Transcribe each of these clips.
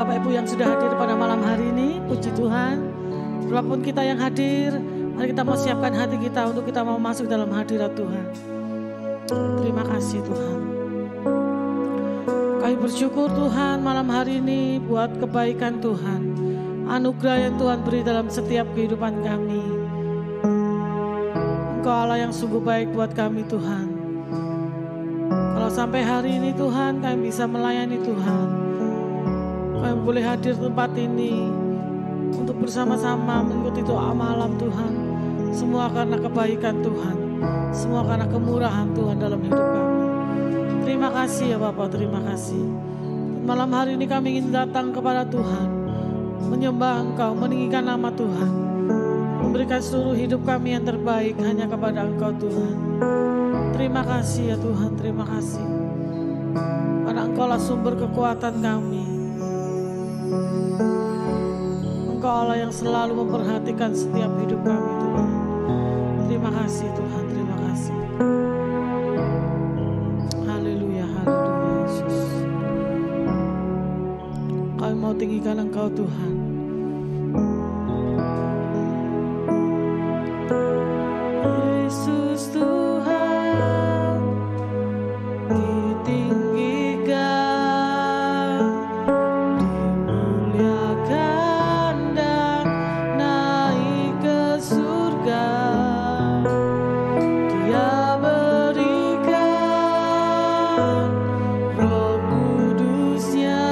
Bapak Ibu yang sudah hadir pada malam hari ini, puji Tuhan. Walaupun kita yang hadir, mari kita mau siapkan hati kita untuk kita mau masuk dalam hadirat Tuhan. Terima kasih Tuhan. Kami bersyukur Tuhan malam hari ini buat kebaikan Tuhan, anugerah yang Tuhan beri dalam setiap kehidupan kami. Engkau Allah yang sungguh baik buat kami Tuhan. Kalau sampai hari ini Tuhan kami bisa melayani Tuhan, kami boleh hadir di tempat ini untuk bersama-sama mengikuti doa malam Tuhan. Semua karena kebaikan Tuhan, semua karena kemurahan Tuhan dalam hidup kami. Terima kasih ya Bapak, terima kasih. Malam hari ini kami ingin datang kepada Tuhan, menyembah Engkau, meninggikan nama Tuhan, memberikan seluruh hidup kami yang terbaik hanya kepada Engkau Tuhan. Terima kasih ya Tuhan, terima kasih. Karena Engkau lah sumber kekuatan kami. Engkau Allah yang selalu memperhatikan setiap hidup kami Tuhan. Terima kasih Tuhan, terima kasih. Haleluya, haleluya Yesus. Kami mau tinggikan Engkau Tuhan. Yesus Tuhan, ditinggikan, dimuliakan dan naik ke surga. Dia berikan Roh Kudus-Nya,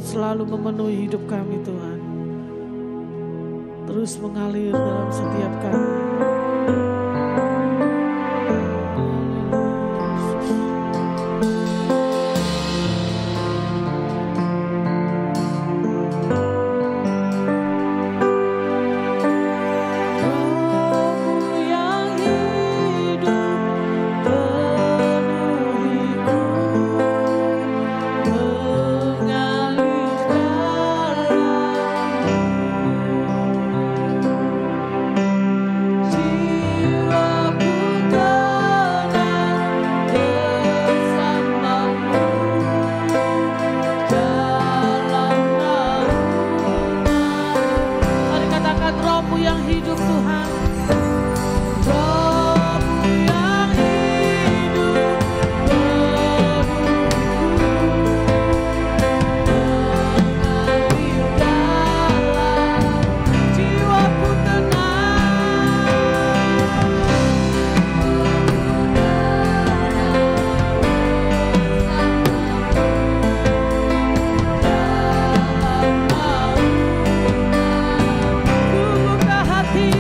selalu memenuhi hidup kami Tuhan. Terus mengalir dalam setiap kami. Hati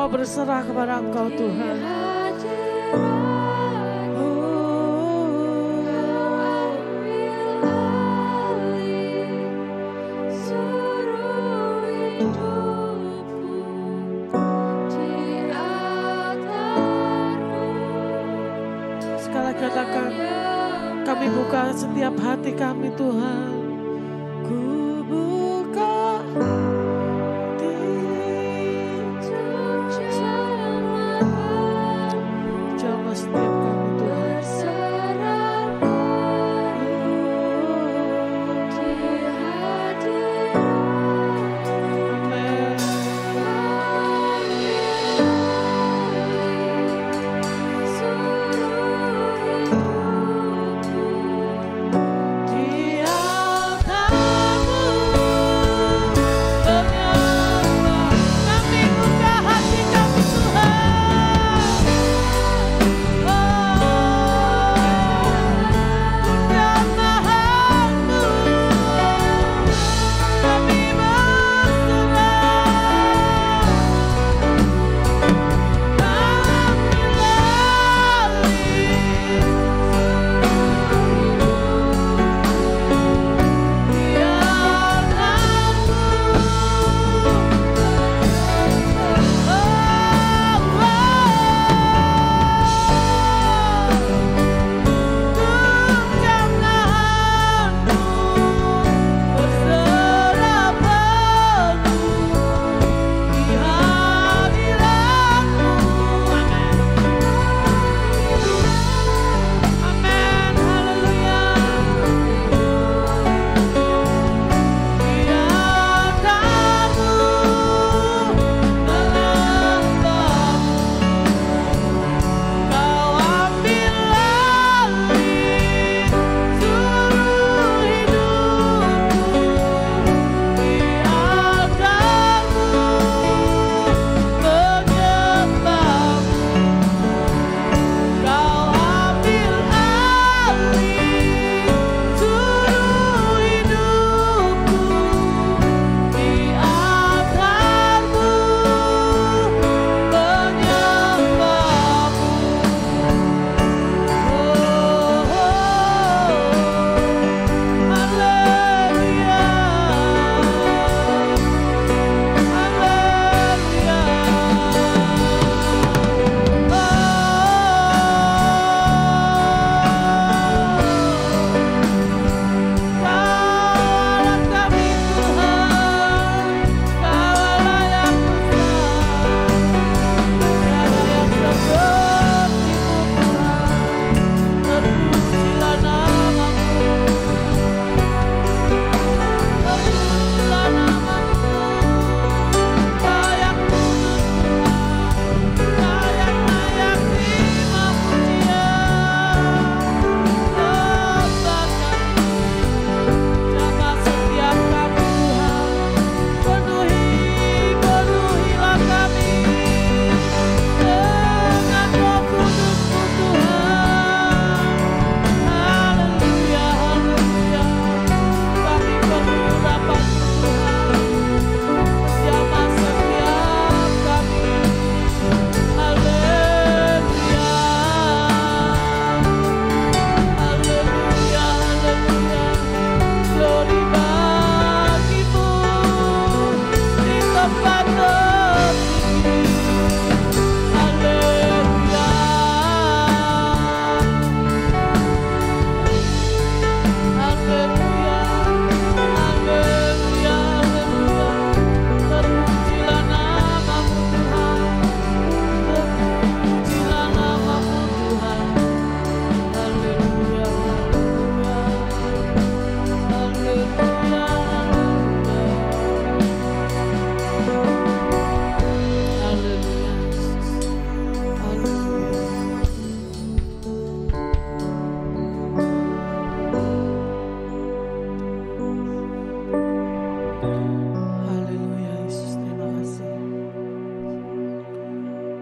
mau berserah kepada Engkau Tuhan. Sekali lagi katakan, kami buka setiap hati kami Tuhan. Ku buka jamah setiap kami Tuhan.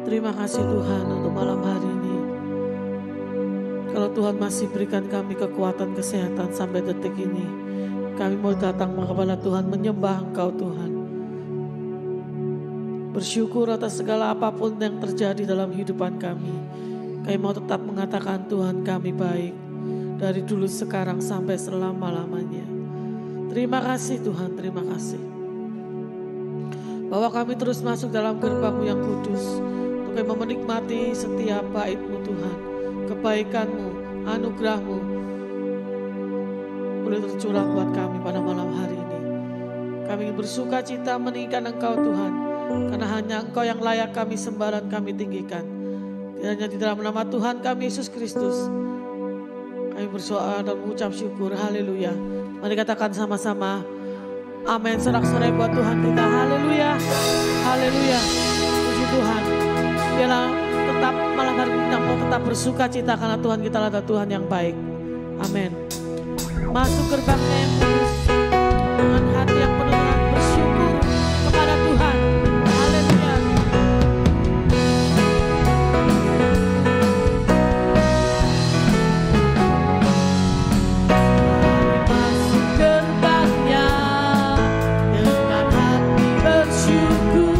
Terima kasih Tuhan untuk malam hari ini. Kalau Tuhan masih berikan kami kekuatan kesehatan sampai detik ini, kami mau datang kepada Tuhan menyembah Engkau Tuhan. bersyukur atas segala apapun yang terjadi dalam kehidupan kami. Kami mau tetap mengatakan Tuhan kami baik dari dulu sekarang sampai selama-lamanya. Terima kasih Tuhan, terima kasih. Bahwa kami terus masuk dalam gerbang-Mu yang kudus. Untuk kami menikmati setiap bait-Mu Tuhan. Kebaikan-Mu, anugerah-Mu boleh tercurah buat kami pada malam hari ini. Kami bersuka cita meninggikan Engkau Tuhan. Karena hanya Engkau yang layak kami sembah dan kami tinggikan. Kiranya di dalam nama Tuhan kami Yesus Kristus. Kami berdoa dan mengucap syukur. Haleluya. Mari katakan sama-sama. Amin. Sorak-sorai buat Tuhan kita. Haleluya. Haleluya. Puji Tuhan. Biarlah tetap malam hari ini kita mau tetap bersuka cita karena Tuhan kita adalah Tuhan yang baik. Amin. Masuk gerbangnya yang kudus dengan hati yang penuh dengan bersyukur kepada Tuhan. Haleluya. Masuk gerbangnya dengan hati bersyukur,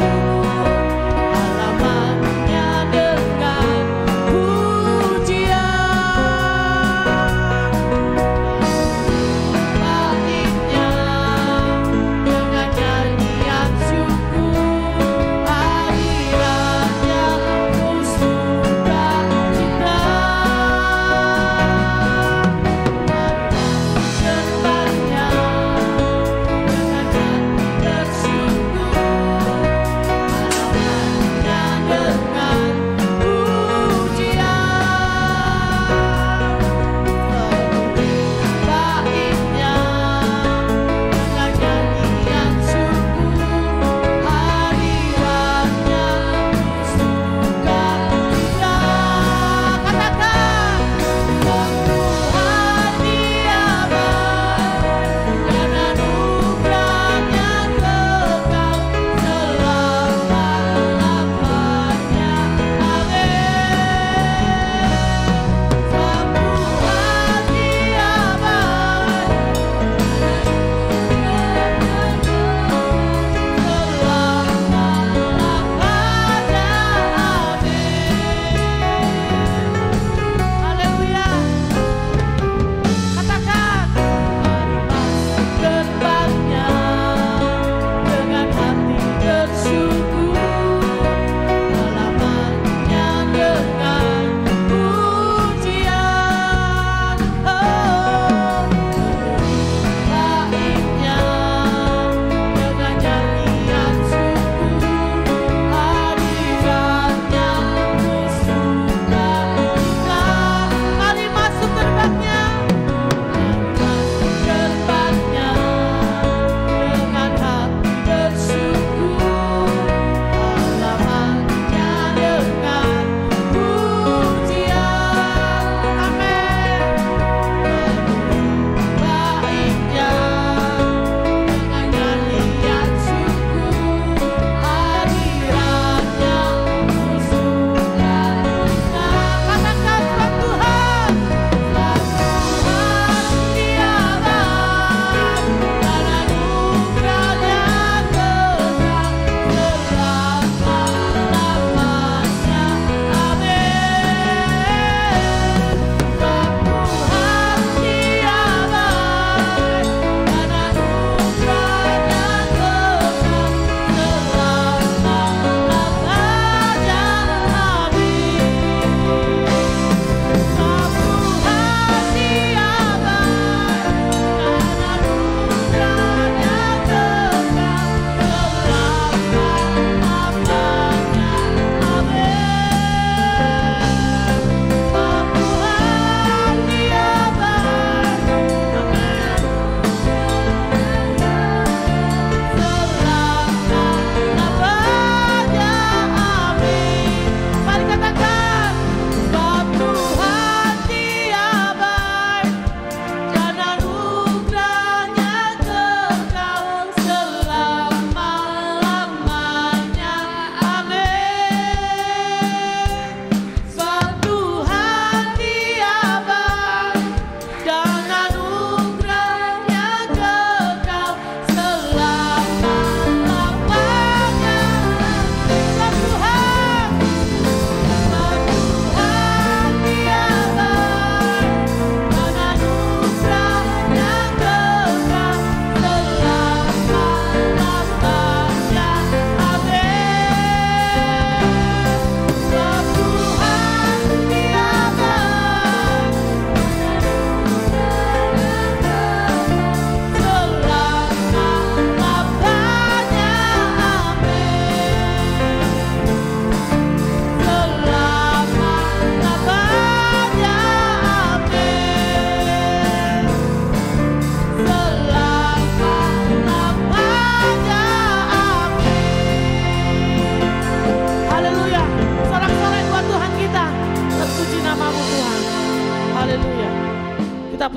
halamannya dengan pujian. Baiknya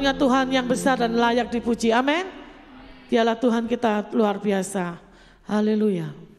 satu-satunya Tuhan yang besar dan layak dipuji. Amin. Dialah Tuhan kita luar biasa. Haleluya.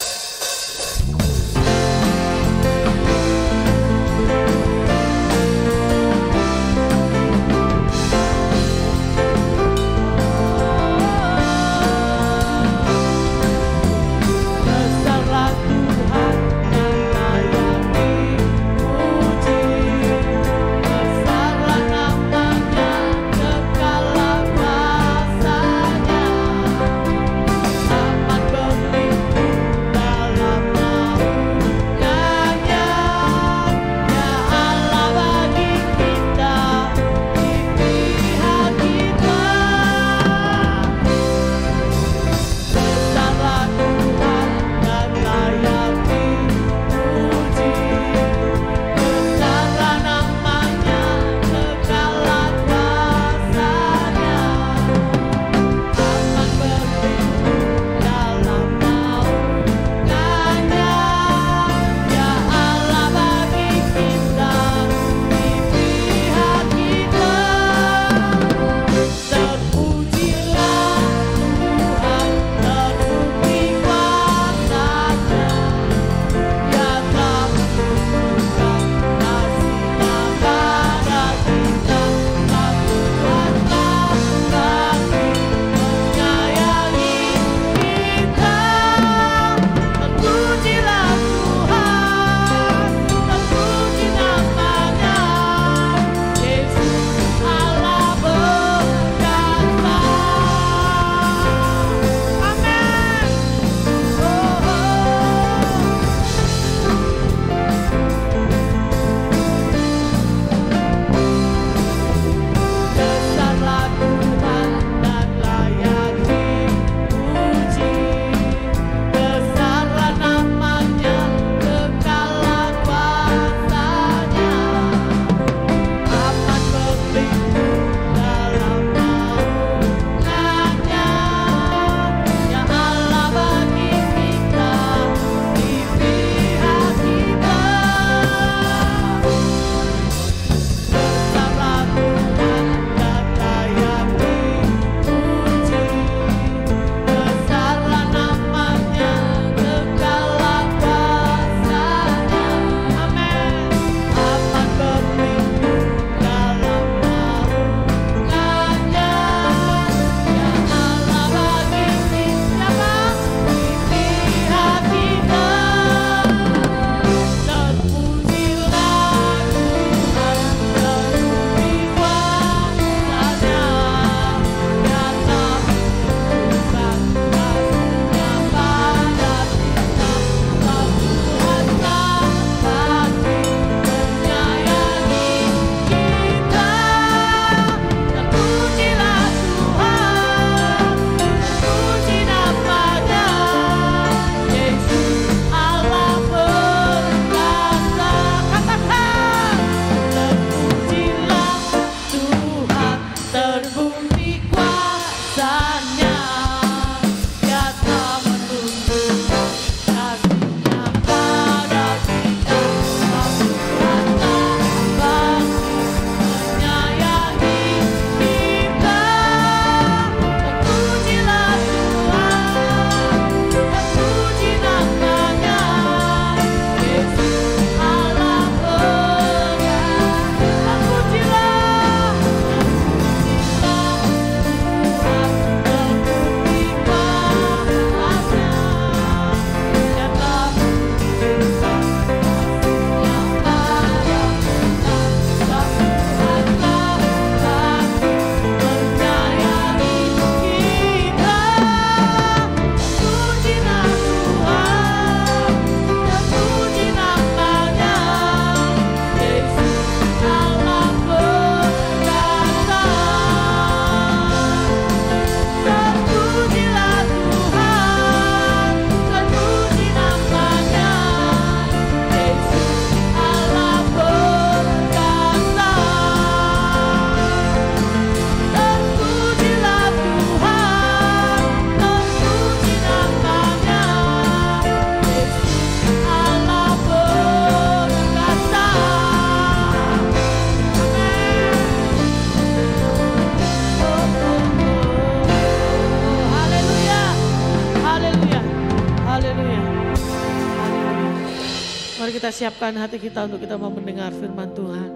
Mari kita siapkan hati kita untuk kita mau mendengar firman Tuhan.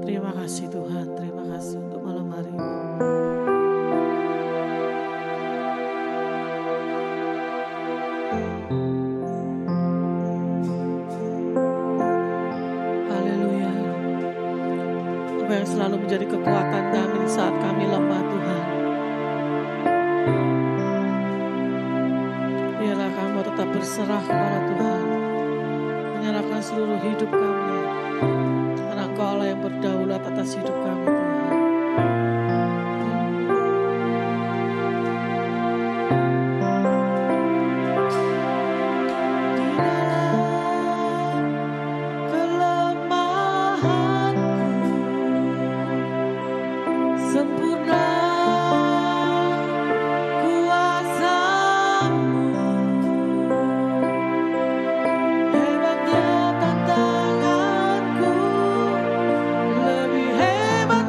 Terima kasih Tuhan, terima kasih untuk malam hari ini. Haleluya. Apa yang selalu menjadi kekuatan kami di saat kami lemah Tuhan. Biarlah kami mau tetap berserah kepada Tuhan. Menyerahkan seluruh hidup kami. Karena Engkau Allah yang berdaulat atas hidup kami Tuhan. Hebatnya tantanganku, lebih hebat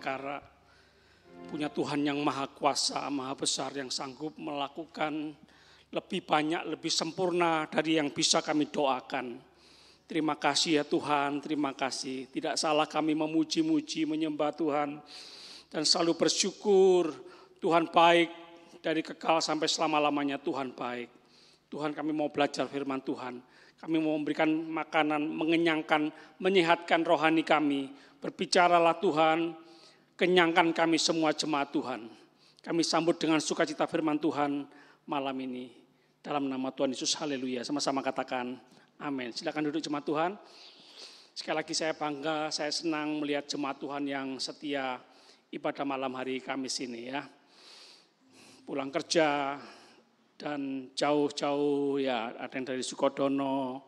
perkara. Punya Tuhan yang maha kuasa, maha besar, yang sanggup melakukan lebih banyak, lebih sempurna dari yang bisa kami doakan. Terima kasih ya Tuhan, terima kasih. Tidak salah kami memuji-muji, menyembah Tuhan. Dan selalu bersyukur, Tuhan baik, dari kekal sampai selama-lamanya Tuhan baik. Tuhan, kami mau belajar firman Tuhan. Kami mau memberikan makanan, mengenyangkan, menyehatkan rohani kami. Berbicaralah Tuhan, kenyangkan kami semua jemaat Tuhan. Kami sambut dengan sukacita firman Tuhan malam ini. Dalam nama Tuhan Yesus, haleluya. Sama-sama katakan amin. Silakan duduk jemaat Tuhan. Sekali lagi saya bangga, saya senang melihat jemaat Tuhan yang setia ibadah malam hari Kamis ini ya. Pulang kerja dan jauh-jauh ya, ada yang dari Sukodono,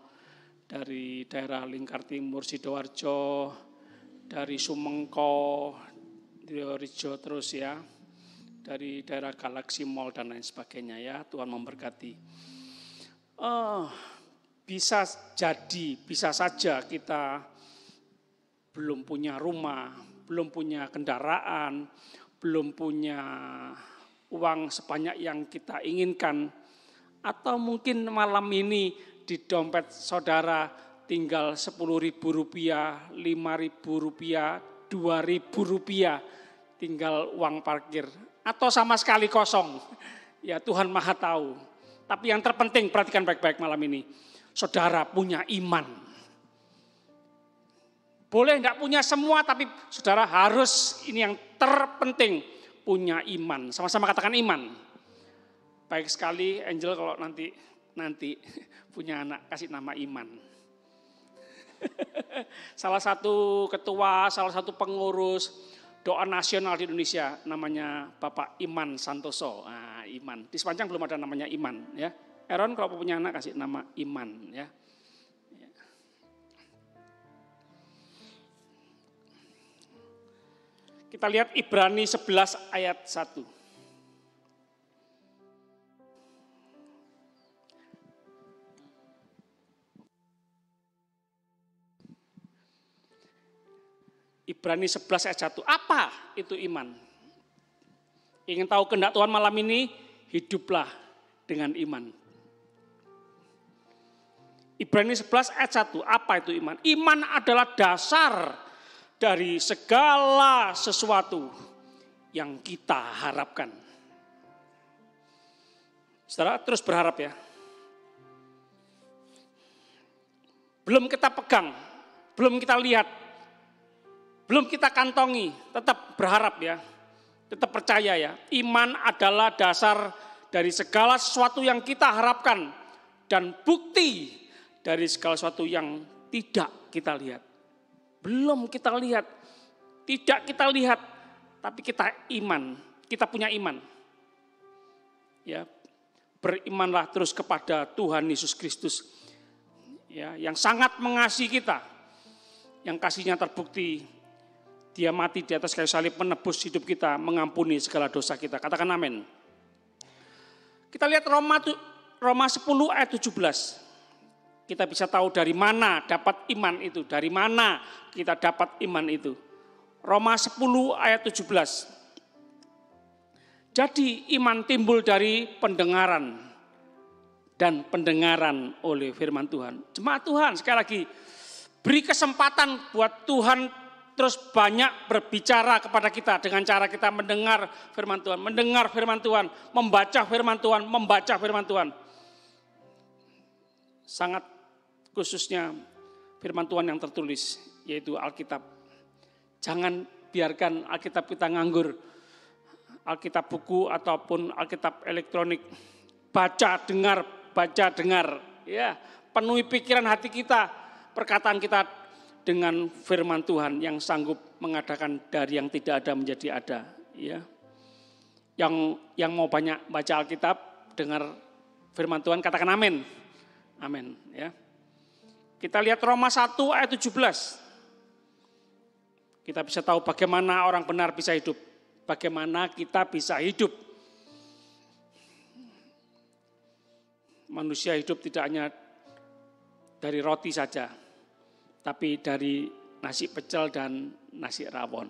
dari daerah Lingkar Timur, Sidoarjo, dari Sumengko, Rijo terus ya, dari daerah Galaxy Mall dan lain sebagainya ya. Tuhan memberkati. Bisa saja kita belum punya rumah, belum punya kendaraan, belum punya uang sebanyak yang kita inginkan, atau mungkin malam ini di dompet saudara tinggal Rp10.000, Rp5.000, Rp2.000, tinggal uang parkir, atau sama sekali kosong. Ya Tuhan Maha tahu. Tapi yang terpenting, perhatikan baik-baik malam ini, saudara punya iman. Boleh enggak punya semua, tapi saudara harus, ini yang terpenting, punya iman. Sama-sama katakan iman. Baik sekali Angel kalau nanti punya anak, kasih nama Iman. Salah satu ketua, salah satu pengurus doa nasional di Indonesia namanya Bapak Iman Santoso. Nah, Iman. Di sepanjang belum ada namanya Iman ya. Aaron kalau punya anak kasih nama Iman ya. Kita lihat Ibrani 11 ayat 1. Ibrani 11 ayat 1. Apa itu iman? Ingin tahu kehendak Tuhan malam ini? Hiduplah dengan iman. Ibrani 11 ayat 1. Apa itu iman? Iman adalah dasar dari segala sesuatu yang kita harapkan. Saudara terus berharap ya. Belum kita pegang, belum kita lihat, belum kita kantongi, tetap berharap ya, tetap percaya ya. Iman adalah dasar dari segala sesuatu yang kita harapkan dan bukti dari segala sesuatu yang tidak kita lihat. Belum kita lihat, tidak kita lihat, tapi kita iman, kita punya iman. Ya, berimanlah terus kepada Tuhan Yesus Kristus, ya, yang sangat mengasihi kita, yang kasihnya terbukti. Dia mati di atas kayu salib menebus hidup kita, mengampuni segala dosa kita. Katakan amin. Kita lihat Roma 10 ayat 17. Kita bisa tahu dari mana dapat iman itu, dari mana kita dapat iman itu. Roma 10 ayat 17. Jadi iman timbul dari pendengaran dan pendengaran oleh firman Tuhan. Jemaat Tuhan, sekali lagi beri kesempatan buat Tuhan terus banyak berbicara kepada kita dengan cara kita mendengar firman Tuhan, mendengar firman Tuhan, membaca firman Tuhan, membaca firman Tuhan. Sangat khususnya firman Tuhan yang tertulis, yaitu Alkitab. Jangan biarkan Alkitab kita nganggur, Alkitab buku ataupun Alkitab elektronik. Baca, dengar, ya, penuhi pikiran hati kita, perkataan kita dengan firman Tuhan yang sanggup mengadakan dari yang tidak ada menjadi ada, ya. Yang mau banyak baca Alkitab, dengar firman Tuhan, katakan amin. Amin, ya. Kita lihat Roma 1 ayat 17. Kita bisa tahu bagaimana orang benar bisa hidup, bagaimana kita bisa hidup. Manusia hidup tidak hanya dari roti saja, tapi dari nasi pecel dan nasi rawon.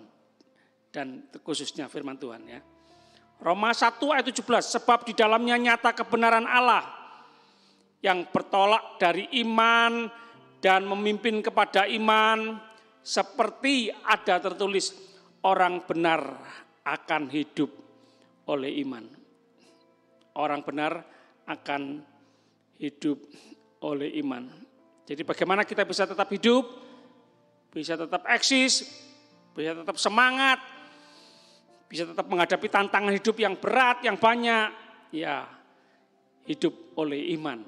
dan khususnya firman Tuhan ya. Roma 1 ayat 17, sebab di dalamnya nyata kebenaran Allah yang bertolak dari iman dan memimpin kepada iman, seperti ada tertulis, orang benar akan hidup oleh iman. Orang benar akan hidup oleh iman. Jadi bagaimana kita bisa tetap hidup, bisa tetap eksis, bisa tetap semangat, bisa tetap menghadapi tantangan hidup yang berat, yang banyak, ya hidup oleh iman.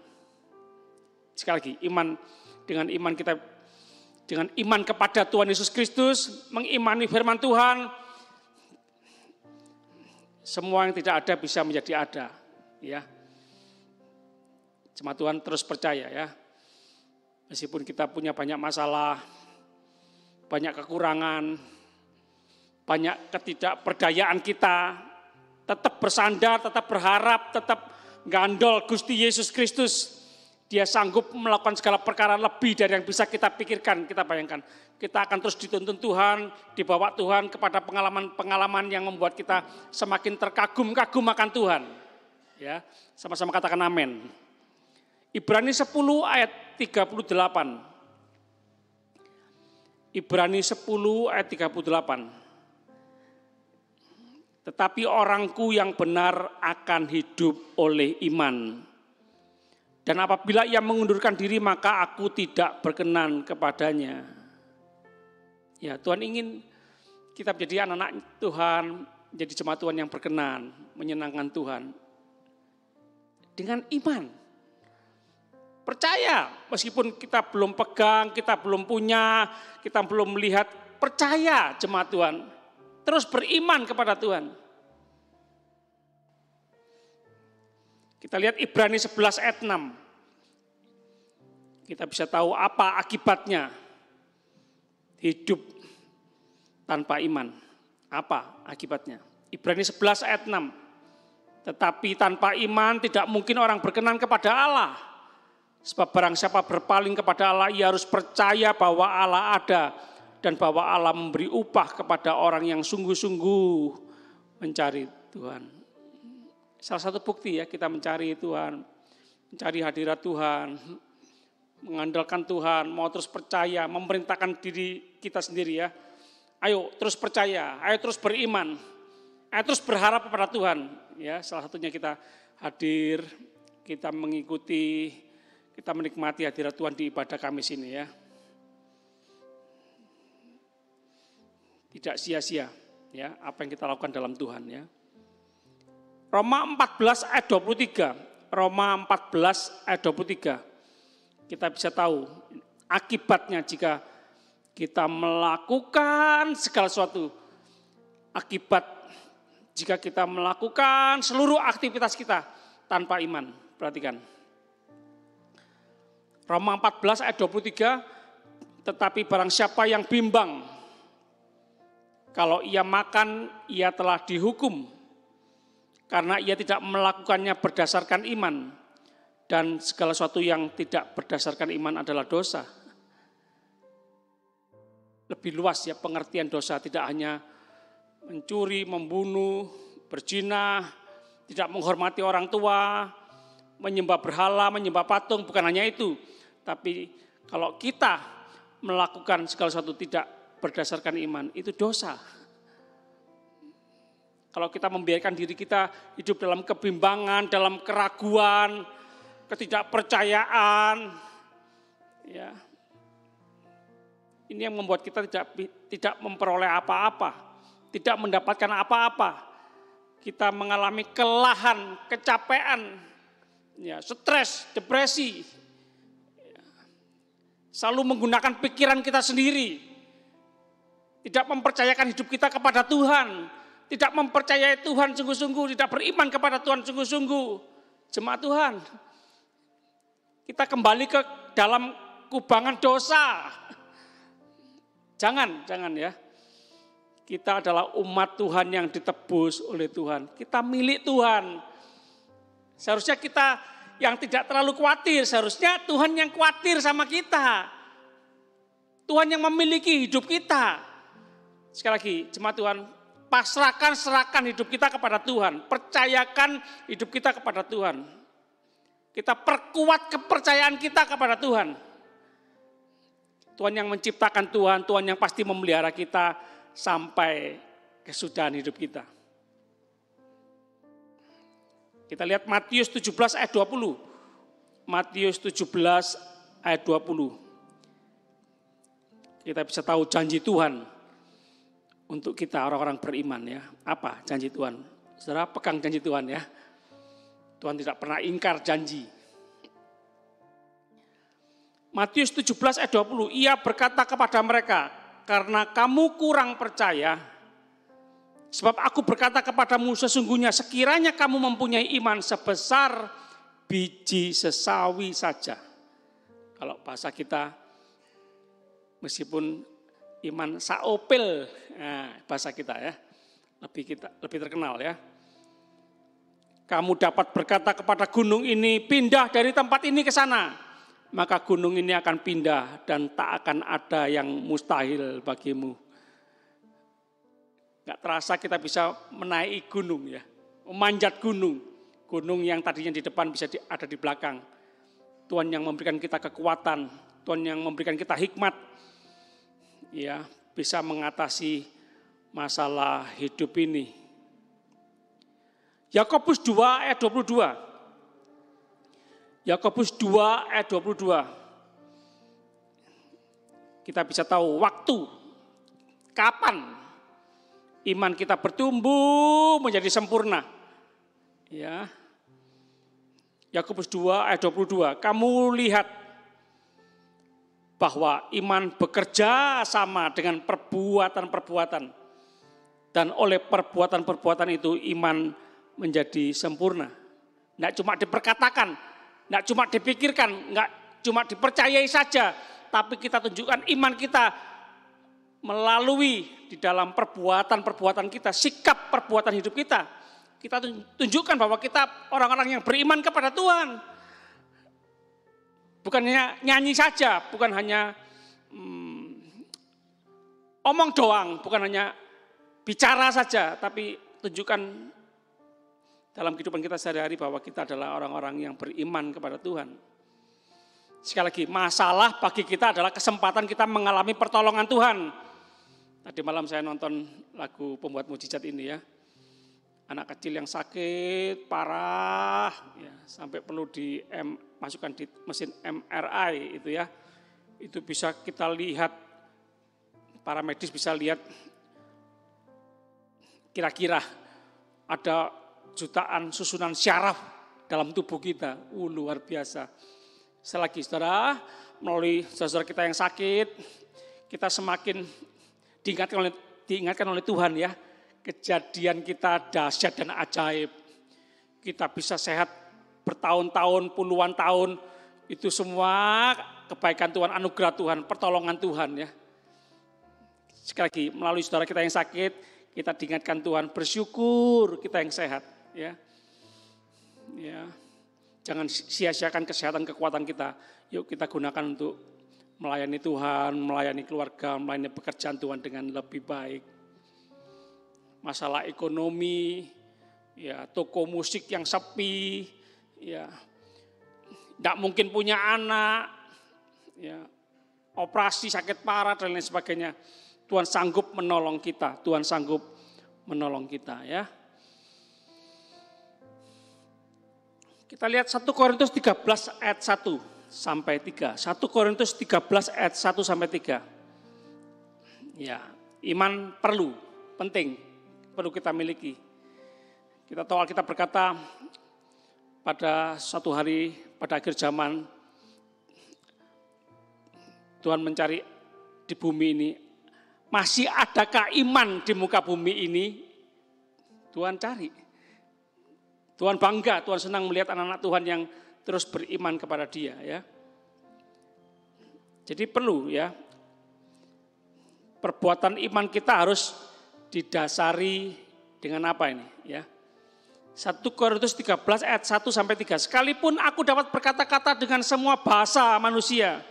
Sekali lagi, iman, dengan iman kita, dengan iman kepada Tuhan Yesus Kristus, mengimani firman Tuhan, semua yang tidak ada bisa menjadi ada, ya. Jemaat Tuhan terus percaya ya, meskipun kita punya banyak masalah, banyak kekurangan, banyak ketidakberdayaan kita, tetap bersandar, tetap berharap, tetap gandol Gusti Yesus Kristus. Dia sanggup melakukan segala perkara lebih dari yang bisa kita pikirkan, kita bayangkan. Kita akan terus dituntun Tuhan, dibawa Tuhan kepada pengalaman-pengalaman yang membuat kita semakin terkagum-kagum akan Tuhan. Ya, sama-sama katakan amin. Ibrani 10 ayat 38. Ibrani 10 ayat 38. Tetapi orangku yang benar akan hidup oleh iman. Dan apabila ia mengundurkan diri, maka aku tidak berkenan kepadanya. Ya, Tuhan ingin kita menjadi anak-anak Tuhan, menjadi jemaat Tuhan yang berkenan, menyenangkan Tuhan. Dengan iman. Percaya, meskipun kita belum pegang, kita belum punya, kita belum melihat, percaya jemaat Tuhan. Terus beriman kepada Tuhan. Kita lihat Ibrani 11 ayat 6. Kita bisa tahu apa akibatnya hidup tanpa iman. Apa akibatnya? Ibrani 11 ayat 6. Tetapi tanpa iman tidak mungkin orang berkenan kepada Allah. Sebab barang siapa berpaling kepada Allah, ia harus percaya bahwa Allah ada dan bahwa Allah memberi upah kepada orang yang sungguh-sungguh mencari Tuhan. Salah satu bukti ya kita mencari Tuhan, mencari hadirat Tuhan, mengandalkan Tuhan, mau terus percaya, memerintahkan diri kita sendiri ya. Ayo terus percaya, ayo terus beriman, ayo terus berharap kepada Tuhan. Ya, salah satunya kita hadir, kita mengikuti, kita menikmati hadirat Tuhan di ibadah Kamis ini ya. Tidak sia-sia ya apa yang kita lakukan dalam Tuhan ya. Roma 14 ayat 23. Roma 14 ayat 23. Kita bisa tahu akibatnya jika kita melakukan segala sesuatu. Akibat jika kita melakukan seluruh aktivitas kita tanpa iman. Perhatikan. Roma 14 ayat 23. Tetapi barang siapa yang bimbang, kalau ia makan, ia telah dihukum. Karena ia tidak melakukannya berdasarkan iman. Dan segala sesuatu yang tidak berdasarkan iman adalah dosa. Lebih luas ya pengertian dosa. Tidak hanya mencuri, membunuh, berzina, tidak menghormati orang tua, menyembah berhala, menyembah patung. Bukan hanya itu. Tapi kalau kita melakukan segala sesuatu tidak berdasarkan iman, itu dosa. Kalau kita membiarkan diri kita hidup dalam kebimbangan, dalam keraguan, ketidakpercayaan, ya, ini yang membuat kita tidak memperoleh apa-apa, tidak mendapatkan apa-apa. Kita mengalami kelelahan, kecapean, ya, stres, depresi, ya, selalu menggunakan pikiran kita sendiri, tidak mempercayakan hidup kita kepada Tuhan. Tidak mempercayai Tuhan sungguh-sungguh, tidak beriman kepada Tuhan sungguh-sungguh. Jemaat Tuhan, kita kembali ke dalam kubangan dosa. Jangan ya. Kita adalah umat Tuhan yang ditebus oleh Tuhan. Kita milik Tuhan. Seharusnya kita yang tidak terlalu khawatir, seharusnya Tuhan yang khawatir sama kita. Tuhan yang memiliki hidup kita. Sekali lagi, jemaat Tuhan, serahkan hidup kita kepada Tuhan. Percayakan hidup kita kepada Tuhan. Kita perkuat kepercayaan kita kepada Tuhan. Tuhan yang menciptakan Tuhan yang pasti memelihara kita sampai kesudahan hidup kita. Kita lihat Matius 17 ayat 20. Matius 17 ayat 20. Kita bisa tahu janji Tuhan untuk kita orang-orang beriman ya. Apa janji Tuhan? Saudara pegang janji Tuhan ya. Tuhan tidak pernah ingkar janji. Matius 17 ayat 20, ia berkata kepada mereka, karena kamu kurang percaya, sebab aku berkata kepadamu sesungguhnya sekiranya kamu mempunyai iman sebesar biji sesawi saja. Kalau bahasa kita, meskipun iman saopil, nah, bahasa kita ya, lebih terkenal ya. Kamu dapat berkata kepada gunung ini, pindah dari tempat ini ke sana. Maka gunung ini akan pindah dan tak akan ada yang mustahil bagimu. Gak terasa kita bisa menaiki gunung ya, memanjat gunung. Gunung yang tadinya di depan bisa ada di belakang. Tuhan yang memberikan kita kekuatan, Tuhan yang memberikan kita hikmat. Ya, bisa mengatasi masalah hidup ini. Yakobus 2 ayat 22. Yakobus 2 ayat 22. Kita bisa tahu waktu, kapan iman kita bertumbuh menjadi sempurna. Ya. Yakobus 2 ayat 22. Kamu lihat bahwa iman bekerja sama dengan perbuatan-perbuatan. Dan oleh perbuatan-perbuatan itu iman menjadi sempurna. Tidak cuma diperkatakan, tidak cuma dipikirkan, tidak cuma dipercayai saja, tapi kita tunjukkan iman kita melalui di dalam perbuatan-perbuatan kita, sikap perbuatan hidup kita. Kita tunjukkan bahwa kita orang-orang yang beriman kepada Tuhan. Bukan hanya nyanyi saja, bukan hanya omong doang, bukan hanya bicara saja, tapi tunjukkan dalam kehidupan kita sehari-hari bahwa kita adalah orang-orang yang beriman kepada Tuhan. Sekali lagi, masalah bagi kita adalah kesempatan kita mengalami pertolongan Tuhan. Tadi malam saya nonton lagu Pembuat Mujizat ini ya. Anak kecil yang sakit, parah, ya, sampai perlu dimasukkan di mesin MRI itu ya. Itu bisa kita lihat, para medis bisa lihat kira-kira ada jutaan susunan syaraf dalam tubuh kita. Luar biasa. Selagi saudara, melalui saudara kita yang sakit, kita semakin diingatkan oleh Tuhan ya. Kejadian kita dahsyat dan ajaib. Kita bisa sehat bertahun-tahun, puluhan tahun. Itu semua kebaikan Tuhan, anugerah Tuhan, pertolongan Tuhan ya. Sekali lagi, melalui saudara kita yang sakit, kita diingatkan Tuhan, bersyukur kita yang sehat. Ya, jangan sia-siakan kesehatan kekuatan kita. Yuk kita gunakan untuk melayani Tuhan, melayani keluarga, melayani pekerjaan Tuhan dengan lebih baik. Masalah ekonomi, ya toko musik yang sepi, ya tidak mungkin punya anak, ya operasi sakit parah dan lain sebagainya. Tuhan sanggup menolong kita, Tuhan sanggup menolong kita ya. Kita lihat 1 Korintus 13 ayat 1 sampai 3. 1 Korintus 13 ayat 1 sampai 3. Ya, iman penting, perlu kita miliki. Kita tahu Alkitab berkata pada suatu hari, pada akhir zaman, Tuhan mencari di bumi ini, masih adakah iman di muka bumi ini? Tuhan cari. Tuhan bangga, Tuhan senang melihat anak-anak Tuhan yang terus beriman kepada Dia ya. Jadi perlu ya, perbuatan iman kita harus didasari dengan apa ini ya. 1 Korintus 13 ayat 1 sampai 3. Sekalipun aku dapat berkata-kata dengan semua bahasa manusia,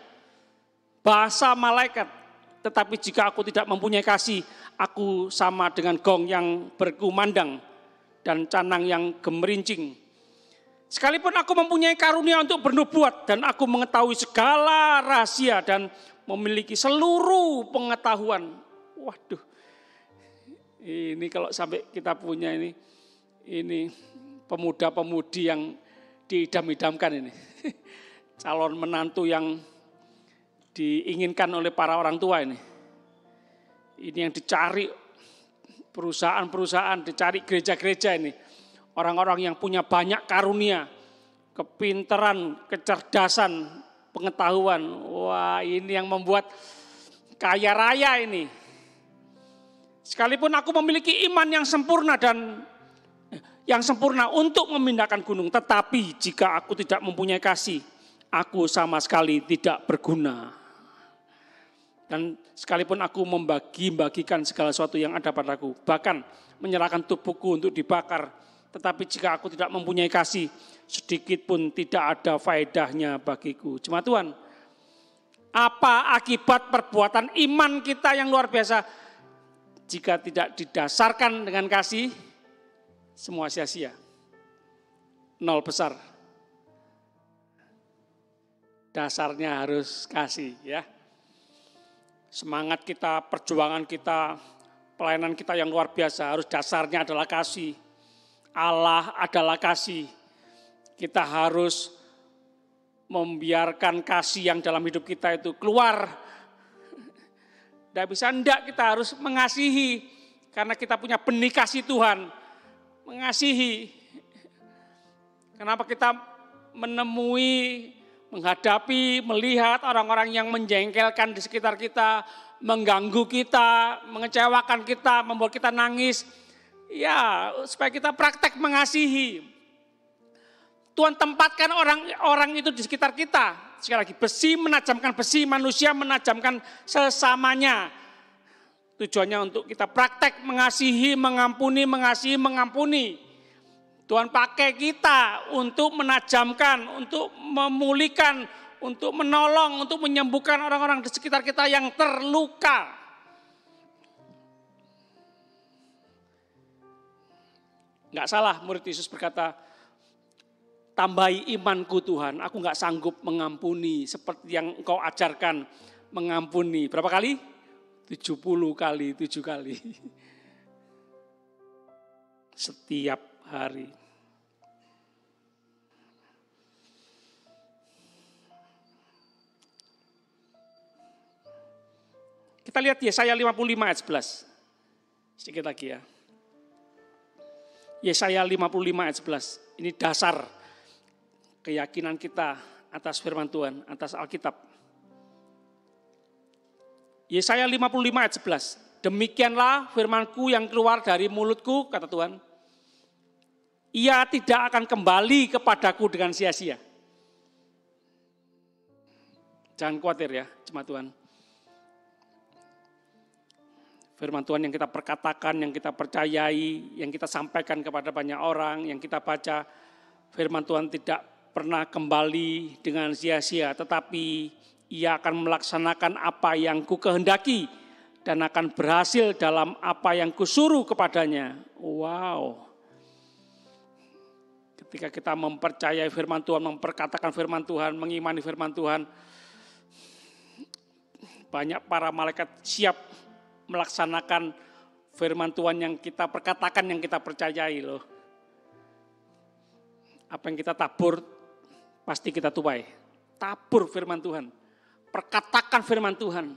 bahasa malaikat, tetapi jika aku tidak mempunyai kasih, aku sama dengan gong yang berkumandang dan canang yang gemerincing. Sekalipun aku mempunyai karunia untuk bernubuat dan aku mengetahui segala rahasia dan memiliki seluruh pengetahuan. Waduh, ini kalau sampai kita punya ini pemuda-pemudi yang diidam-idamkan ini. Calon menantu yang diinginkan oleh para orang tua ini. Ini yang dicari perusahaan-perusahaan, dicari gereja-gereja ini. Orang-orang yang punya banyak karunia, kepintaran, kecerdasan, pengetahuan. Wah, ini yang membuat kaya raya ini. Sekalipun aku memiliki iman yang sempurna untuk memindahkan gunung, tetapi jika aku tidak mempunyai kasih, aku sama sekali tidak berguna. Dan sekalipun aku membagi-bagikan segala sesuatu yang ada padaku, bahkan menyerahkan tubuhku untuk dibakar, tetapi jika aku tidak mempunyai kasih, sedikit pun tidak ada faedahnya bagiku. Jemaat Tuhan, apa akibat perbuatan iman kita yang luar biasa jika tidak didasarkan dengan kasih? Semua sia-sia, nol besar. Dasarnya harus kasih, ya. Semangat kita, perjuangan kita, pelayanan kita yang luar biasa harus dasarnya adalah kasih. Allah adalah kasih. Kita harus membiarkan kasih yang dalam hidup kita itu keluar. Tidak bisa, enggak, kita harus mengasihi. Karena kita punya benih kasih Tuhan. Mengasihi. Kenapa kita menemui, menghadapi, melihat orang-orang yang menjengkelkan di sekitar kita, mengganggu kita, mengecewakan kita, membuat kita nangis. Ya, supaya kita praktek mengasihi. Tuhan tempatkan orang-orang itu di sekitar kita. Sekali lagi, besi menajamkan besi, manusia menajamkan sesamanya. Tujuannya untuk kita praktek mengasihi, mengampuni, mengasihi, mengampuni. Tuhan pakai kita untuk menajamkan, untuk memulihkan, untuk menolong, untuk menyembuhkan orang-orang di sekitar kita yang terluka. Enggak salah murid Yesus berkata, tambahi imanku Tuhan, aku enggak sanggup mengampuni seperti yang Engkau ajarkan mengampuni. Berapa kali? 70 kali, 7 kali. Setiap hari. Kita lihat Yesaya 55 ayat 11. Sedikit lagi ya. Yesaya 55 ayat 11. Ini dasar keyakinan kita atas firman Tuhan, atas Alkitab. Yesaya 55 ayat 11. Demikianlah firmanku yang keluar dari mulutku, kata Tuhan. Ia tidak akan kembali kepadaku dengan sia-sia. Jangan khawatir ya, jemaat Tuhan. Firman Tuhan yang kita perkatakan, yang kita percayai, yang kita sampaikan kepada banyak orang, yang kita baca. Firman Tuhan tidak pernah kembali dengan sia-sia, tetapi ia akan melaksanakan apa yang ku kehendaki dan akan berhasil dalam apa yang kusuruh kepadanya. Wow. Ketika kita mempercayai firman Tuhan, memperkatakan firman Tuhan, mengimani firman Tuhan, banyak para malaikat siap melaksanakan firman Tuhan yang kita perkatakan, yang kita percayai loh. Apa yang kita tabur, pasti kita tuai. Tabur firman Tuhan, perkatakan firman Tuhan,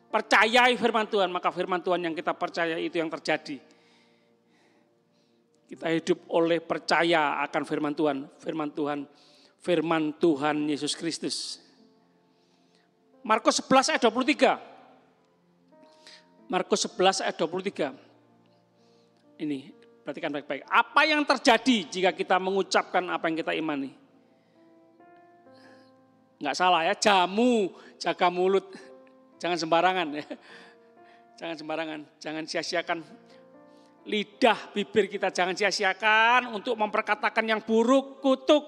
percayai firman Tuhan, maka firman Tuhan yang kita percaya itu yang terjadi. Kita hidup oleh percaya akan firman Tuhan, firman Tuhan Yesus Kristus. Markus 11 ayat 23. Markus 11 ayat 23. Ini, perhatikan baik-baik. Apa yang terjadi jika kita mengucapkan apa yang kita imani? Enggak salah ya, jamu, jaga mulut. Jangan sembarangan ya. Jangan sembarangan, jangan sia-siakan lidah, bibir kita jangan sia-siakan untuk memperkatakan yang buruk, kutuk,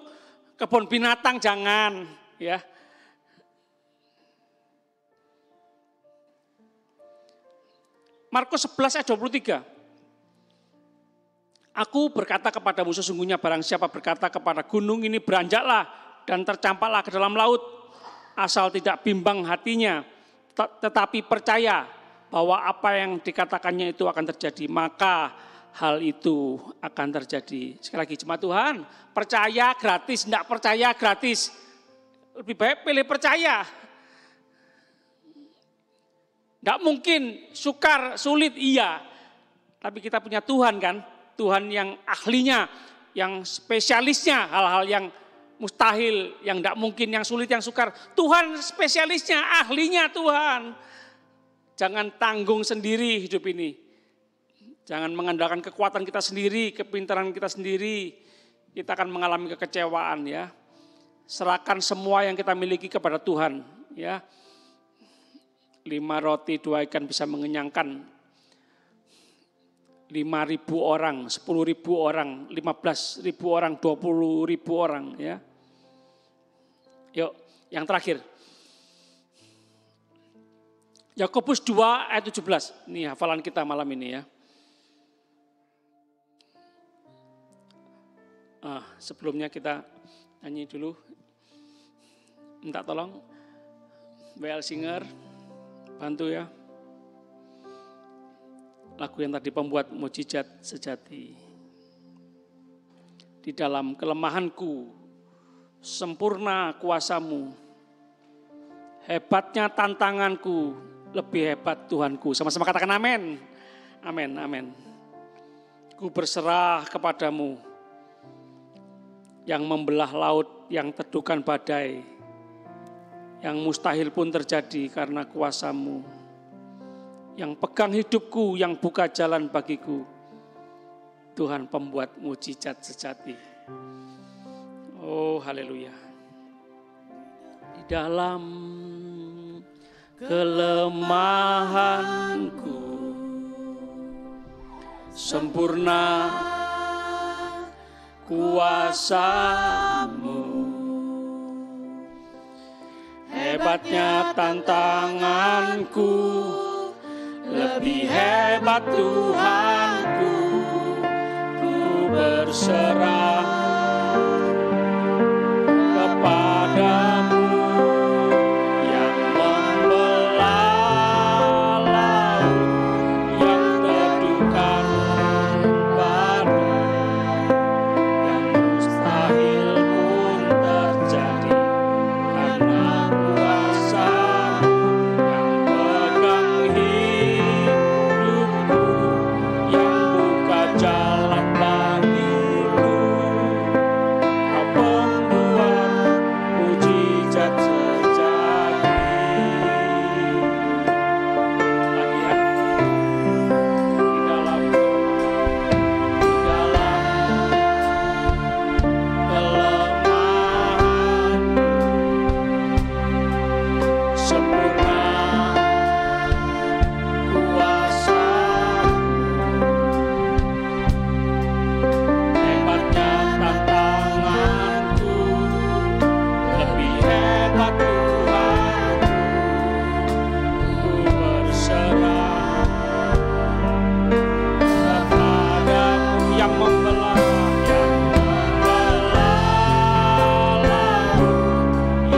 kebun binatang jangan ya. Markus 11 ayat 23. Aku berkata kepadamu sesungguhnya barang siapa berkata kepada gunung ini beranjaklah dan tercampaklah ke dalam laut. Asal tidak bimbang hatinya, tetapi percaya bahwa apa yang dikatakannya itu akan terjadi, maka hal itu akan terjadi. Sekali lagi jemaat Tuhan, percaya gratis, tidak percaya gratis. Lebih baik pilih percaya. Tidak mungkin, sukar, sulit, iya. Tapi kita punya Tuhan kan, Tuhan yang ahlinya, yang spesialisnya, hal-hal yang mustahil, yang tidak mungkin, yang sulit, yang sukar. Tuhan spesialisnya, ahlinya Tuhan. Jangan tanggung sendiri hidup ini. Jangan mengandalkan kekuatan kita sendiri, kepintaran kita sendiri. Kita akan mengalami kekecewaan ya. Serahkan semua yang kita miliki kepada Tuhan ya. 5 roti 2 ikan bisa mengenyangkan 5.000 orang, 10.000 orang, 15.000 orang, 20.000 orang ya. Yuk, yang terakhir. Yakobus 2 ayat 17. Ini hafalan kita malam ini ya. Sebelumnya kita nyanyi dulu. Minta tolong WL Singer bantu ya. Lagu yang tadi pembuat mujizat sejati. Di dalam kelemahanku sempurna kuasamu, hebatnya tantanganku, lebih hebat Tuhanku. Sama-sama katakan amin. Amin, amin. Ku berserah kepadamu, yang membelah laut, yang teduhkan badai, yang mustahil pun terjadi karena kuasamu, yang pegang hidupku, yang buka jalan bagiku. Tuhan pembuat mujizat sejati. Oh, haleluya. Di dalam kelemahanku sempurna kuasamu, hebatnya tantanganku, lebih hebat Tuhanku. Ku berserah kepadamu, yang membelah laut, yang teduhkan badai, yang mustahil pun terjadi karena kuasa-Mu, yang pegang hidupku, yang buka jalan bagiku. Kau pembuat mujizat sejati. Lagi ya. Di dalam kelemahan sempurna kuasa-Mu, hebatnya tantanganku, lebih hebat Tuhanku. Ku berserah kepadamu, yang membelah laut,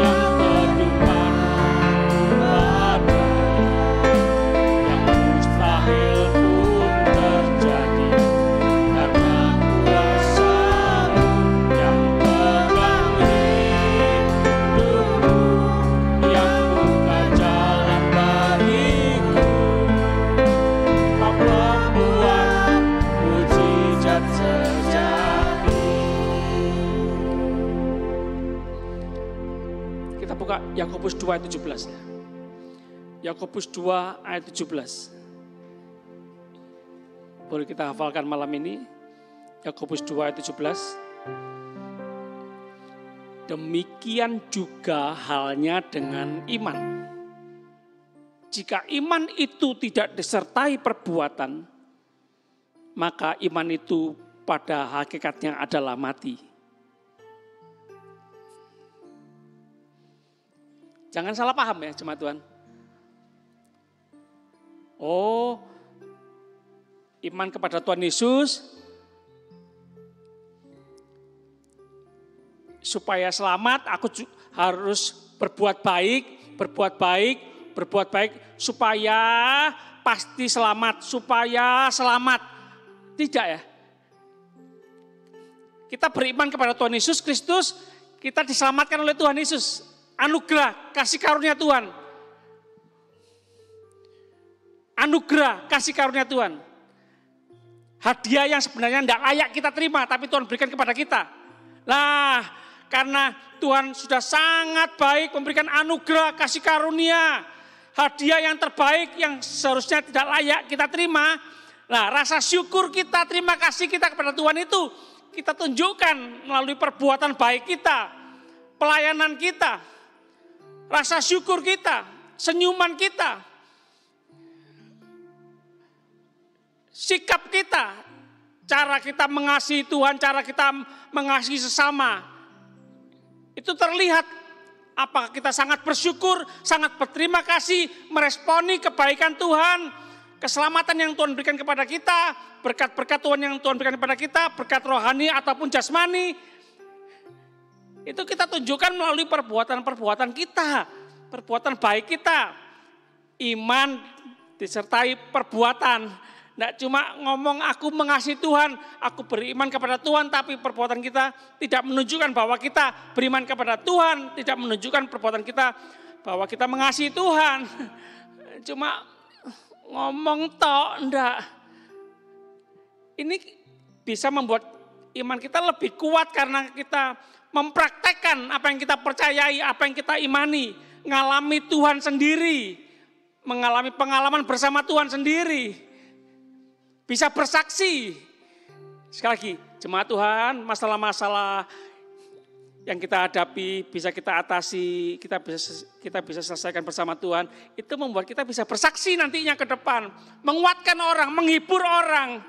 yang teduhkan badai, yang mustahil pun terjadi karena kuasa-Mu, yang pegang hidupku, yang buka jalan bagiku. Kau pembuat mujizat sejati. Kita buka Yakobus 2 ayat 17 ya. Yakobus 2 ayat 17. Boleh kita hafalkan malam ini. Yakobus 2 ayat 17. Demikian juga halnya dengan iman. Jika iman itu tidak disertai perbuatan, maka iman itu pada hakikatnya adalah mati. Jangan salah paham ya jemaat Tuhan. Oh, iman kepada Tuhan Yesus supaya selamat, aku harus berbuat baik supaya pasti selamat, Tidak ya. Kita beriman kepada Tuhan Yesus Kristus, kita diselamatkan oleh Tuhan Yesus. Anugerah, kasih karunia Tuhan. Anugerah, kasih karunia Tuhan. Hadiah yang sebenarnya tidak layak kita terima, tapi Tuhan berikan kepada kita. Nah, karena Tuhan sudah sangat baik memberikan anugerah, kasih karunia, hadiah yang terbaik yang seharusnya tidak layak kita terima. Nah, rasa syukur kita, terima kasih kita kepada Tuhan itu kita tunjukkan melalui perbuatan baik kita, pelayanan kita, rasa syukur kita, senyuman kita, sikap kita, cara kita mengasihi Tuhan, cara kita mengasihi sesama. Itu terlihat apakah kita sangat bersyukur, sangat berterima kasih, meresponi kebaikan Tuhan, keselamatan yang Tuhan berikan kepada kita, berkat-berkat Tuhan yang Tuhan berikan kepada kita, berkat rohani ataupun jasmani. Itu kita tunjukkan melalui perbuatan-perbuatan kita, perbuatan baik kita. Iman disertai perbuatan. Tidak cuma ngomong aku mengasihi Tuhan, aku beriman kepada Tuhan, tapi perbuatan kita tidak menunjukkan bahwa kita beriman kepada Tuhan, tidak menunjukkan perbuatan kita bahwa kita mengasihi Tuhan. Cuma ngomong tok, enggak. Ini bisa membuat iman kita lebih kuat karena kita mempraktekkan apa yang kita percayai, apa yang kita imani, ngalami Tuhan sendiri, mengalami pengalaman bersama Tuhan sendiri. Bisa bersaksi. Sekali lagi, jemaat Tuhan, masalah-masalah yang kita hadapi bisa kita atasi, kita bisa selesaikan bersama Tuhan. Itu membuat kita bisa bersaksi nantinya ke depan, menguatkan orang, menghibur orang.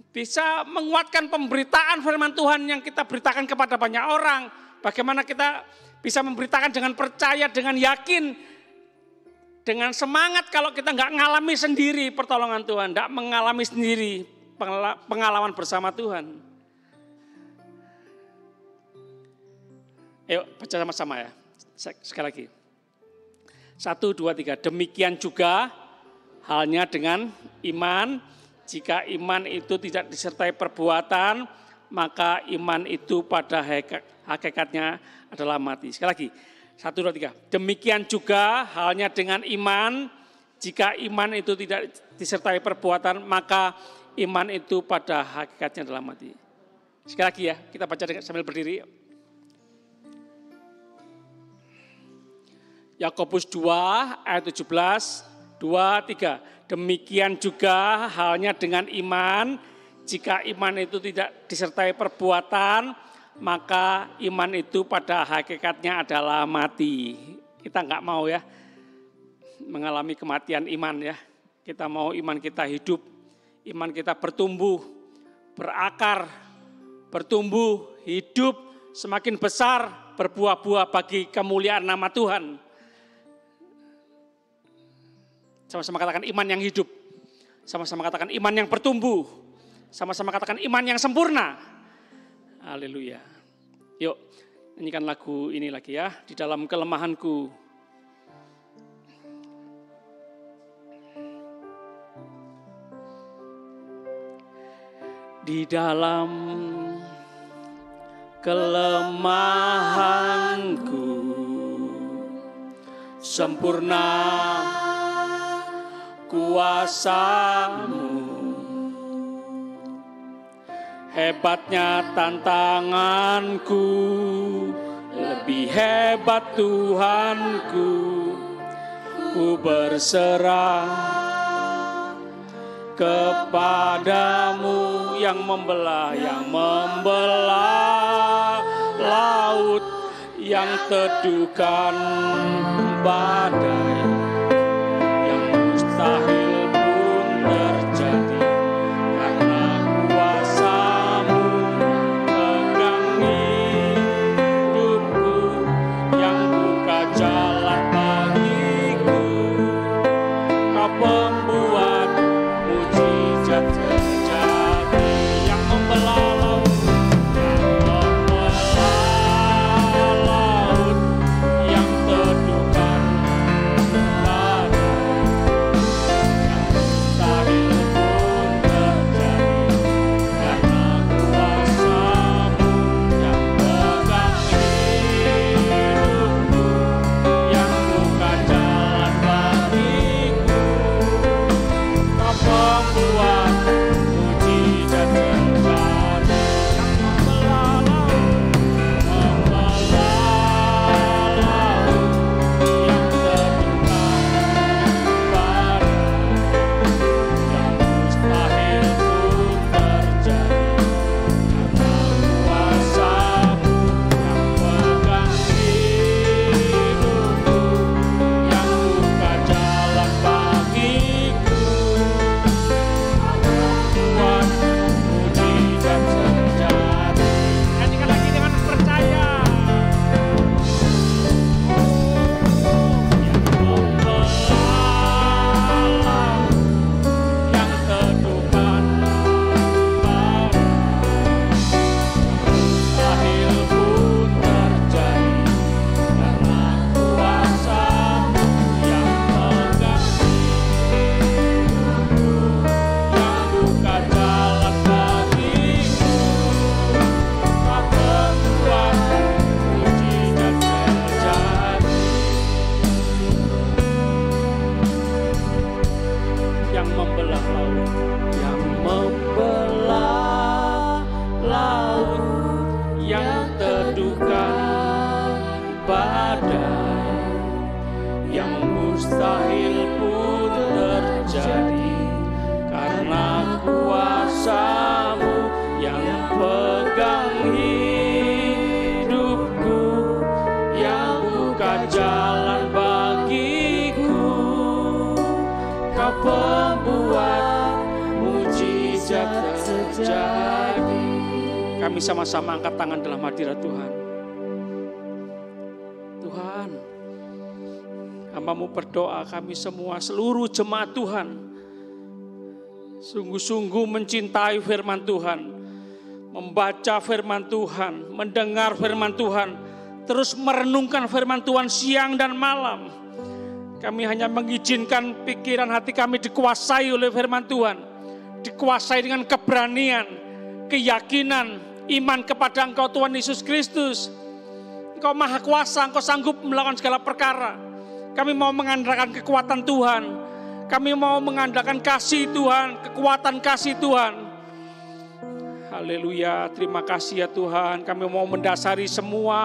Bisa menguatkan pemberitaan firman Tuhan yang kita beritakan kepada banyak orang. Bagaimana kita bisa memberitakan dengan percaya, dengan yakin, dengan semangat kalau kita nggak ngalami sendiri pertolongan Tuhan, nggak mengalami sendiri pengalaman bersama Tuhan. Ayo baca sama-sama ya, sekali lagi. 1, 2, 3. Demikian juga halnya dengan iman. Jika iman itu tidak disertai perbuatan, maka iman itu pada hakikatnya adalah mati. Sekali lagi. 1, 2, 3. Demikian juga halnya dengan iman, jika iman itu tidak disertai perbuatan, maka iman itu pada hakikatnya adalah mati. Sekali lagi ya, kita baca sambil berdiri. Yakobus 2 ayat 17, 2, 3. Demikian juga halnya dengan iman, jika iman itu tidak disertai perbuatan, maka iman itu pada hakikatnya adalah mati. Kita enggak mau ya mengalami kematian iman ya. Kita mau iman kita hidup, iman kita bertumbuh, berakar, bertumbuh, hidup, semakin besar, berbuah-buah bagi kemuliaan nama Tuhan. Sama-sama katakan iman yang hidup, sama-sama katakan iman yang bertumbuh, sama-sama katakan iman yang sempurna. Haleluya. Yuk, nyanyikan lagu ini lagi ya. Di dalam kelemahanku. Di dalam kelemahanku sempurna kuasa-Mu. Hebatnya tantanganku, lebih hebat Tuhanku. Ku berserah kepadamu yang membelah laut, yang teduhkan badai, yang mustahil pun terjadi. Karena kuasa-Mu pegang hidupku, yang buka jalan bagiku. Kau pembuat terjadi. Kami sama-sama angkat tangan dalam hadirat Tuhan. Tuhan, hamba-Mu berdoa kami semua, seluruh jemaat Tuhan, sungguh-sungguh mencintai firman Tuhan, membaca firman Tuhan, mendengar firman Tuhan, terus merenungkan firman Tuhan siang dan malam. Kami hanya mengizinkan pikiran hati kami dikuasai oleh firman Tuhan, dikuasai dengan keberanian, keyakinan, iman kepada Engkau Tuhan Yesus Kristus. Engkau maha kuasa, Engkau sanggup melakukan segala perkara. Kami mau mengandalkan kekuatan Tuhan, kami mau mengandalkan kasih Tuhan, kekuatan kasih Tuhan. Haleluya, terima kasih ya Tuhan. Kami mau mendasari semua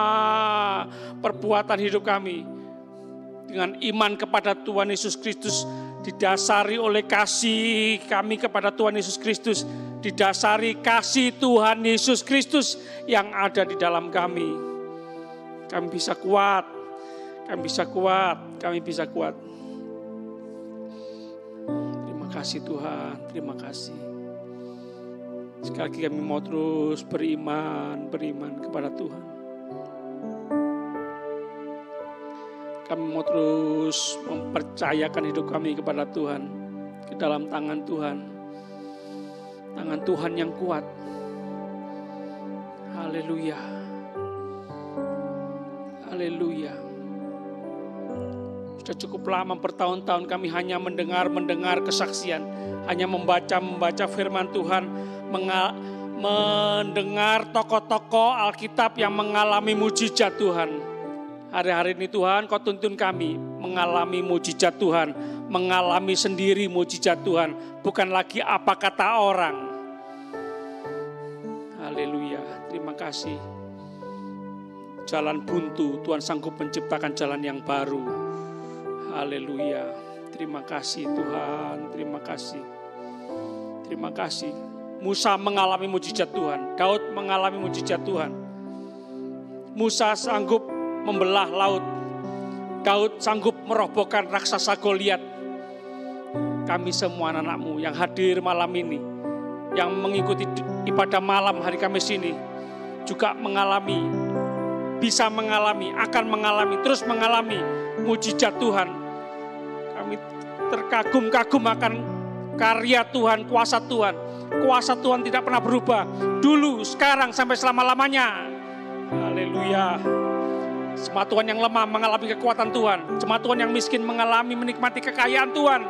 perbuatan hidup kami dengan iman kepada Tuhan Yesus Kristus, didasari oleh kasih kami kepada Tuhan Yesus Kristus, didasari kasih Tuhan Yesus Kristus yang ada di dalam kami. Kami bisa kuat, kami bisa kuat, kami bisa kuat. Terima kasih Tuhan, terima kasih. Sekali lagi kami mau terus beriman kepada Tuhan. Kami mau terus mempercayakan hidup kami kepada Tuhan, ke dalam tangan Tuhan. Tangan Tuhan yang kuat. Haleluya. Haleluya. Sudah cukup lama bertahun-tahun kami hanya mendengar kesaksian, hanya membaca firman Tuhan, mendengar tokoh-tokoh Alkitab yang mengalami mujizat Tuhan. Hari-hari ini Tuhan, Kau tuntun kami mengalami mujizat Tuhan, mengalami sendiri mujizat Tuhan, bukan lagi apa kata orang. Haleluya, terima kasih. Jalan buntu, Tuhan sanggup menciptakan jalan yang baru. Haleluya, terima kasih Tuhan, terima kasih. Terima kasih. Musa mengalami mujizat Tuhan, Daud mengalami mujizat Tuhan. Musa sanggup membelah laut, Daud sanggup merobohkan raksasa Goliat. Kami semua anak-anak-Mu yang hadir malam ini, yang mengikuti ibadah malam hari Kamis ini, juga mengalami, bisa mengalami, akan mengalami, terus mengalami mujizat Tuhan. Kami terkagum-kagum akan karya Tuhan, kuasa Tuhan. Kuasa Tuhan tidak pernah berubah, dulu, sekarang, sampai selama-lamanya. Haleluya. Jemaat Tuhan yang lemah mengalami kekuatan Tuhan. Jemaat Tuhan yang miskin mengalami menikmati kekayaan Tuhan.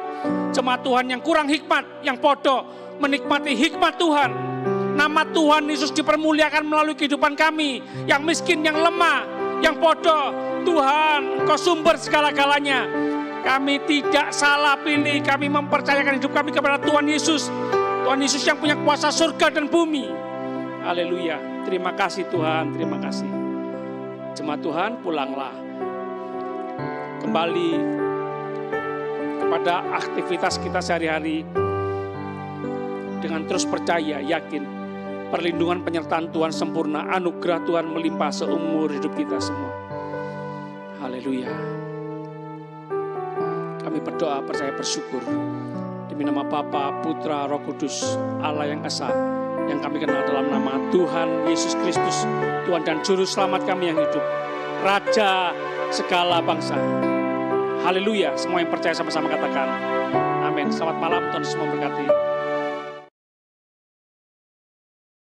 Jemaat Tuhan yang kurang hikmat, yang bodoh, menikmati hikmat Tuhan. Nama Tuhan Yesus dipermuliakan melalui kehidupan kami. Yang miskin, yang lemah, yang bodoh. Tuhan, Engkau sumber segala-galanya. Kami tidak salah pilih. Kami mempercayakan hidup kami kepada Tuhan Yesus. Tuhan Yesus yang punya kuasa surga dan bumi. Haleluya. Terima kasih Tuhan, terima kasih. Jemaat Tuhan, pulanglah. Kembali kepada aktivitas kita sehari-hari. Dengan terus percaya, yakin. Perlindungan penyertaan Tuhan sempurna, anugerah Tuhan melimpah seumur hidup kita semua. Haleluya. Kami berdoa, percaya, bersyukur. Demi nama Bapa, Putra, Roh Kudus, Allah yang Esa, yang kami kenal dalam nama Tuhan Yesus Kristus, Tuhan dan Juru Selamat kami yang hidup, Raja segala bangsa. Haleluya. Semua yang percaya sama-sama katakan amin. Selamat malam, Tuhan Yesus memberkati.